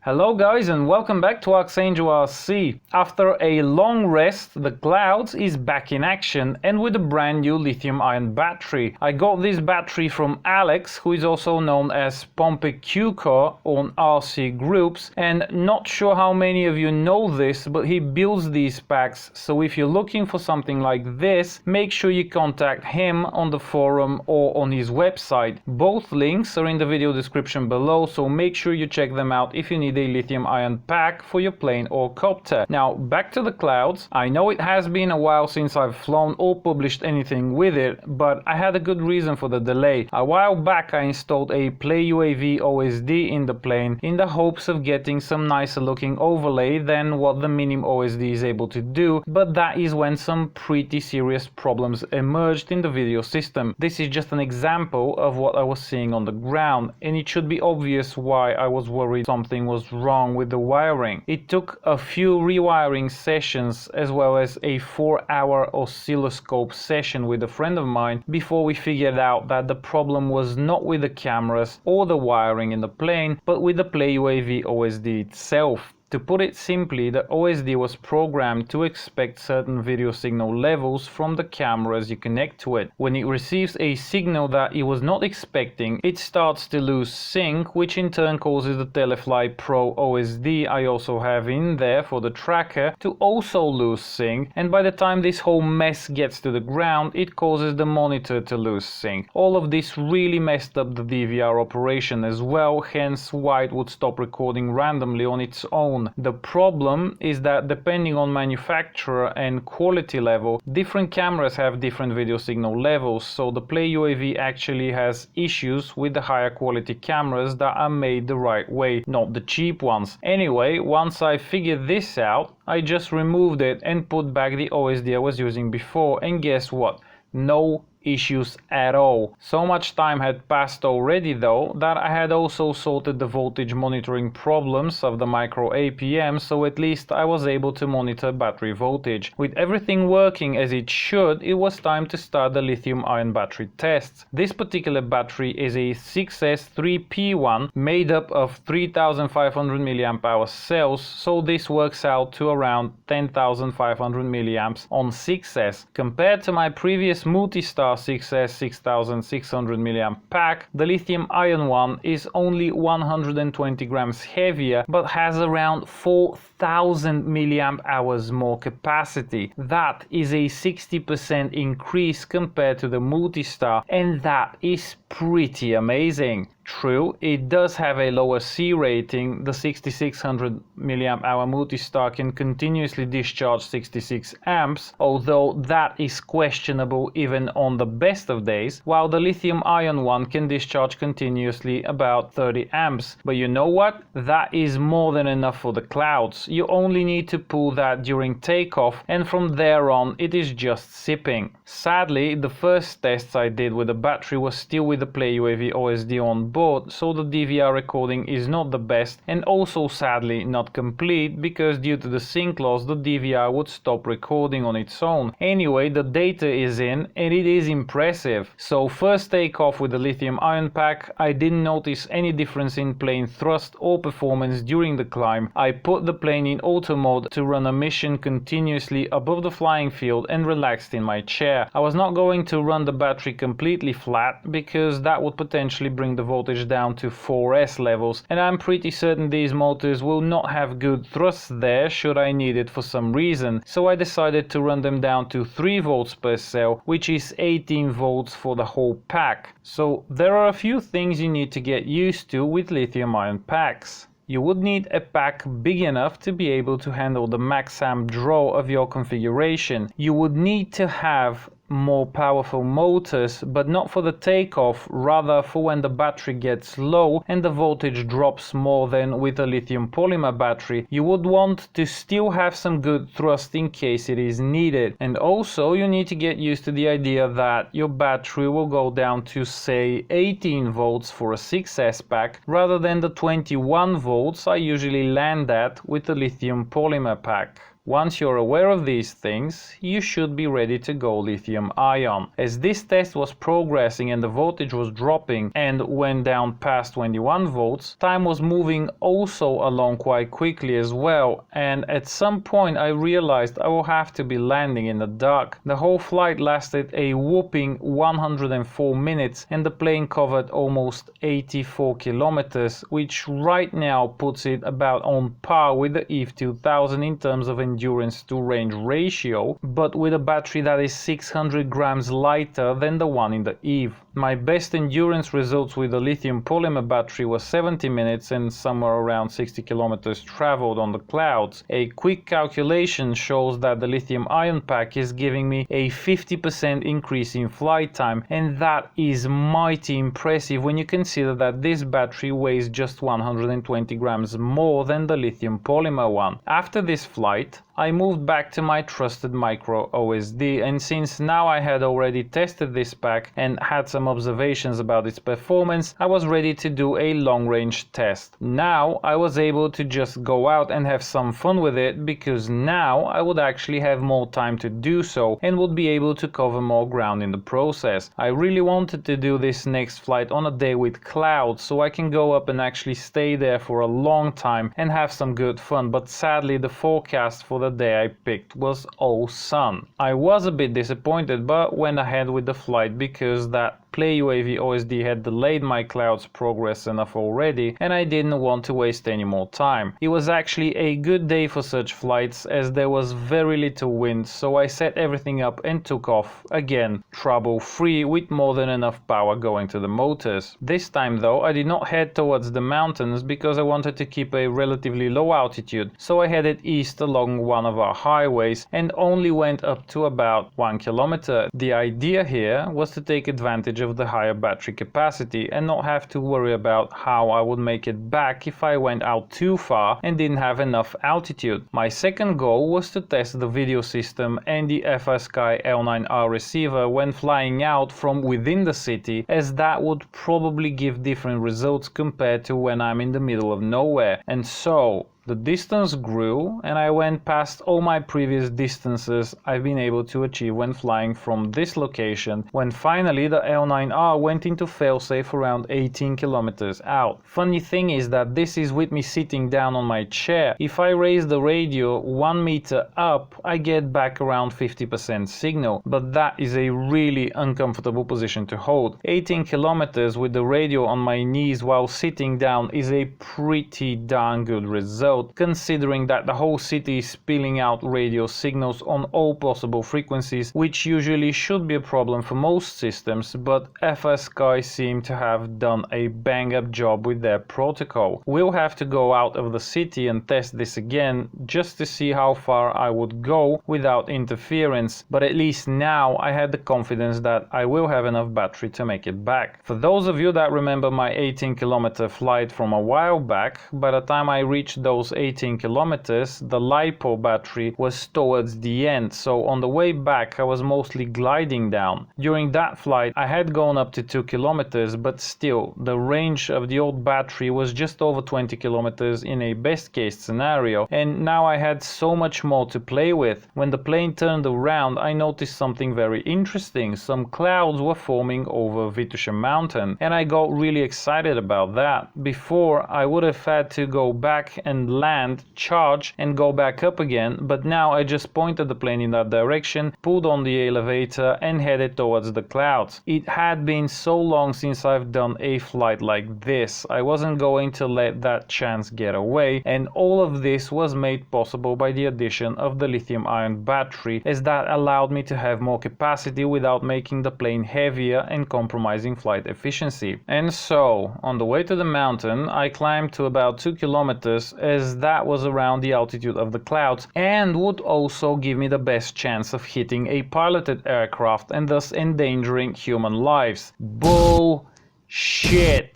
Hello guys and welcome back to ArxangelRC. After a long rest, the Clouds is back in action and with a brand new lithium-ion battery. I got this battery from Alex, who is also known as Pompecucar on RC groups, and not sure how many of you know this, but he builds these packs, so if you're looking for something like this, make sure you contact him on the forum or on his website. Both links are in the video description below, so make sure you check them out if you need a lithium-ion pack for your plane or copter. Now back to the Clouds. I know it has been a while since I've flown or published anything with it, but I had a good reason for the delay. A while back I installed a Play UAV OSD in the plane in the hopes of getting some nicer looking overlay than what the Minim OSD is able to do, but that is when some pretty serious problems emerged in the video system. This is just an example of what I was seeing on the ground, and it should be obvious why I was worried something was wrong with the wiring. It took a few rewiring sessions as well as a 4-hour oscilloscope session with a friend of mine before we figured out that the problem was not with the cameras or the wiring in the plane, but with the Play UAV OSD itself. To put it simply, the OSD was programmed to expect certain video signal levels from the cameras you connect to it. When it receives a signal that it was not expecting, it starts to lose sync, which in turn causes the Telefly Pro OSD I also have in there for the tracker to also lose sync, and by the time this whole mess gets to the ground, it causes the monitor to lose sync. All of this really messed up the DVR operation as well, hence why it would stop recording randomly on its own. The problem is that depending on manufacturer and quality level, different cameras have different video signal levels, so the Play UAV actually has issues with the higher quality cameras that are made the right way, not the cheap ones. Anyway, once I figured this out, I just removed it and put back the OSD I was using before, and guess what? No issues at all. So much time had passed already though that I had also sorted the voltage monitoring problems of the micro APM, so at least I was able to monitor battery voltage. With everything working as it should, it was time to start the lithium-ion battery tests. This particular battery is a 6S3P1 made up of 3500 mAh cells, so this works out to around 10,500 mAh on 6S. Compared to my previous multi-star 6S 6600 mAh pack, the lithium-ion one is only 120 grams heavier but has around 4,000 mAh more capacity. That is a 60% increase compared to the multi-star, and that is pretty amazing. True, it does have a lower C rating. The 6600 mAh multi-star can continuously discharge 66 amps, although that is questionable even on the best of days, while the lithium-ion one can discharge continuously about 30 amps. But you know what? That is more than enough for the Clouds. You only need to pull that during takeoff, and from there on it is just sipping. Sadly, the first tests I did with the battery was still with the Play UAV OSD on board, so the DVR recording is not the best, and also sadly not complete, because due to the sync loss the DVR would stop recording on its own. Anyway, the data is in and it is impressive. So first takeoff with the lithium-ion pack, I didn't notice any difference in plane thrust or performance during the climb. I put the plane in auto mode to run a mission continuously above the flying field and relaxed in my chair. I was not going to run the battery completely flat because that would potentially bring the voltage down to 4S levels, and I'm pretty certain these motors will not have good thrust there should I need it for some reason, so I decided to run them down to 3 volts per cell, which is 18 volts for the whole pack. So there are a few things you need to get used to with lithium-ion packs. You would need a pack big enough to be able to handle the max amp draw of your configuration. You would need to have more powerful motors, but not for the takeoff, rather for when the battery gets low and the voltage drops more than with a lithium polymer battery. You would want to still have some good thrust in case it is needed. And also you need to get used to the idea that your battery will go down to say 18 volts for a 6S pack rather than the 21 volts I usually land at with the lithium polymer pack. Once you're aware of these things, you should be ready to go lithium-ion. As this test was progressing and the voltage was dropping and went down past 21 volts, time was moving also along quite quickly as well, and at some point I realized I will have to be landing in the dark. The whole flight lasted a whopping 104 minutes and the plane covered almost 84 kilometers, which right now puts it about on par with the EVE 2000 in terms of endurance to range ratio, but with a battery that is 600 grams lighter than the one in the EVE. My best endurance results with the lithium polymer battery was 70 minutes and somewhere around 60 kilometers traveled on the Clouds. A quick calculation shows that the lithium-ion pack is giving me a 50% increase in flight time, and that is mighty impressive when you consider that this battery weighs just 120 grams more than the lithium polymer one. After this flight, I moved back to my trusted micro OSD, and since now I had already tested this pack and had some observations about its performance, I was ready to do a long-range test. Now I was able to just go out and have some fun with it, because now I would actually have more time to do so and would be able to cover more ground in the process. I really wanted to do this next flight on a day with clouds so I can go up and actually stay there for a long time and have some good fun, but sadly the forecast for the day I picked was all sun. I was a bit disappointed, but went ahead with the flight because that Play UAV OSD had delayed my clouds progress enough already, and I didn't want to waste any more time. It was actually a good day for such flights as there was very little wind, so I set everything up and took off, again trouble free with more than enough power going to the motors. This time though I did not head towards the mountains because I wanted to keep a relatively low altitude, so I headed east along one of our highways and only went up to about 1 kilometer. The idea here was to take advantage of the higher battery capacity and not have to worry about how I would make it back if I went out too far and didn't have enough altitude. My second goal was to test the video system and the FrSky L9R receiver when flying out from within the city, as that would probably give different results compared to when I'm in the middle of nowhere. And so the distance grew and I went past all my previous distances I've been able to achieve when flying from this location, when finally the L9R went into failsafe around 18 kilometers out. Funny thing is that this is with me sitting down on my chair. If I raise the radio 1 meter up, I get back around 50% signal, but that is a really uncomfortable position to hold. 18 kilometers with the radio on my knees while sitting down is a pretty darn good result, considering that the whole city is spilling out radio signals on all possible frequencies, which usually should be a problem for most systems, but FrSky seem to have done a bang-up job with their protocol. We'll have to go out of the city and test this again just to see how far I would go without interference, but at least now I had the confidence that I will have enough battery to make it back. For those of you that remember my 18-kilometer flight from a while back, by the time I reached those 18 kilometers, the LiPo battery was towards the end, so on the way back I was mostly gliding down. During that flight I had gone up to 2 kilometers, but still the range of the old battery was just over 20 kilometers in a best case scenario, and now I had so much more to play with. When the plane turned around I noticed something very interesting. Some clouds were forming over Vitusha mountain and I got really excited about that. Before I would have had to go back and land, charge and go back up again, but now I just pointed the plane in that direction, pulled on the elevator and headed towards the clouds. It had been so long since I've done a flight like this. I wasn't going to let that chance get away, and all of this was made possible by the addition of the lithium-ion battery, as that allowed me to have more capacity without making the plane heavier and compromising flight efficiency. And so on the way to the mountain I climbed to about 2 kilometers, as that was around the altitude of the clouds and would also give me the best chance of hitting a piloted aircraft and thus endangering human lives. Bullshit!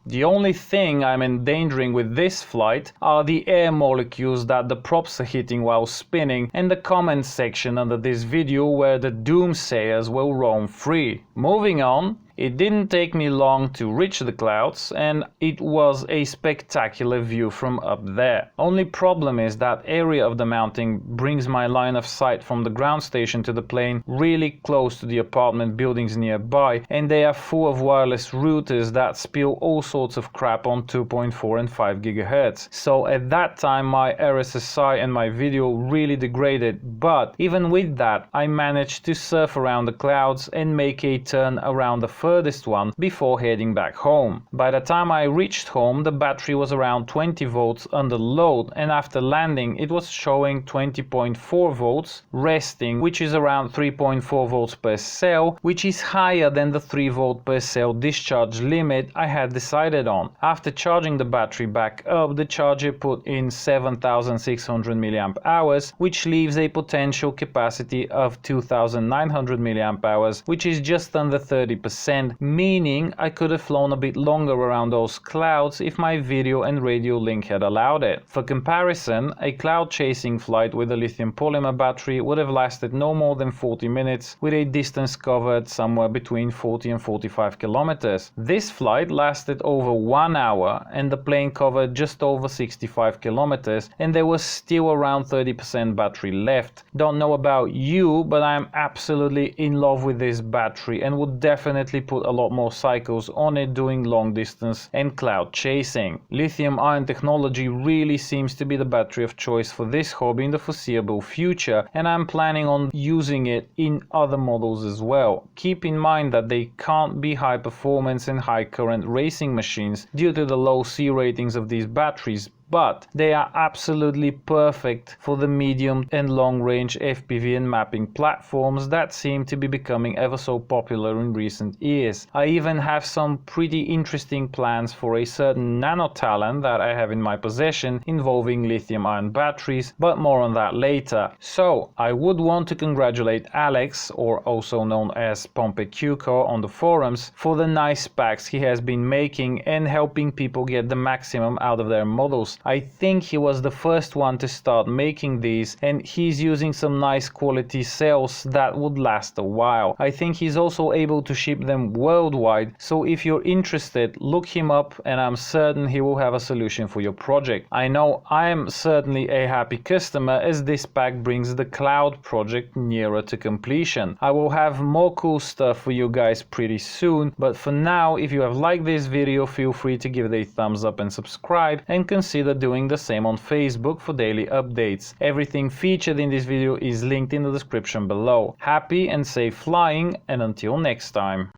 The only thing I'm endangering with this flight are the air molecules that the props are hitting while spinning, and the comments section under this video where the doomsayers will roam free. Moving on, It didn't take me long to reach the clouds, and it was a spectacular view from up there. Only problem is that area of the mountain brings my line of sight from the ground station to the plane really close to the apartment buildings nearby, and they are full of wireless routers that spill all sorts of crap on 2.4 and 5 GHz. So at that time my RSSI and my video really degraded, but even with that I managed to surf around the clouds and make a turn around the furthest one before heading back home. By the time I reached home, the battery was around 20 volts under load, and after landing it was showing 20.4 volts resting, which is around 3.4 volts per cell, which is higher than the 3 volt per cell discharge limit I had decided on. After charging the battery back up, the charger put in 7600 mAh, which leaves a potential capacity of 2900 mAh, which is just under 30%, meaning I could have flown a bit longer around those clouds if my video and radio link had allowed it. For comparison, a cloud chasing flight with a lithium polymer battery would have lasted no more than 40 minutes with a distance covered somewhere between 40 and 45 kilometers. This flight lasted over 1 hour and the plane covered just over 65 kilometers, and there was still around 30% battery left. Don't know about you, but I'm absolutely in love with this battery and would definitely put a lot more cycles on it doing long distance and cloud chasing. Lithium ion technology really seems to be the battery of choice for this hobby in the foreseeable future, and I'm planning on using it in other models as well. Keep in mind that they can't be high performance and high current racing machines due to the low C ratings of these batteries, but they are absolutely perfect for the medium and long range FPV and mapping platforms that seem to be becoming ever so popular in recent years. I even have some pretty interesting plans for a certain nano talent that I have in my possession involving lithium ion batteries, but more on that later. So I would want to congratulate Alex, or also known as Pompecuco on the forums, for the nice packs he has been making and helping people get the maximum out of their models. I think he was the first one to start making these, and he's using some nice quality cells that would last a while. I think he's also able to ship them worldwide, so if you're interested, look him up and I'm certain he will have a solution for your project. I know I am certainly a happy customer as this pack brings the cloud project nearer to completion. I will have more cool stuff for you guys pretty soon, but for now, if you have liked this video, feel free to give it a thumbs up and subscribe, and consider doing the same on Facebook for daily updates. Everything featured in this video is linked in the description below. Happy and safe flying, and until next time.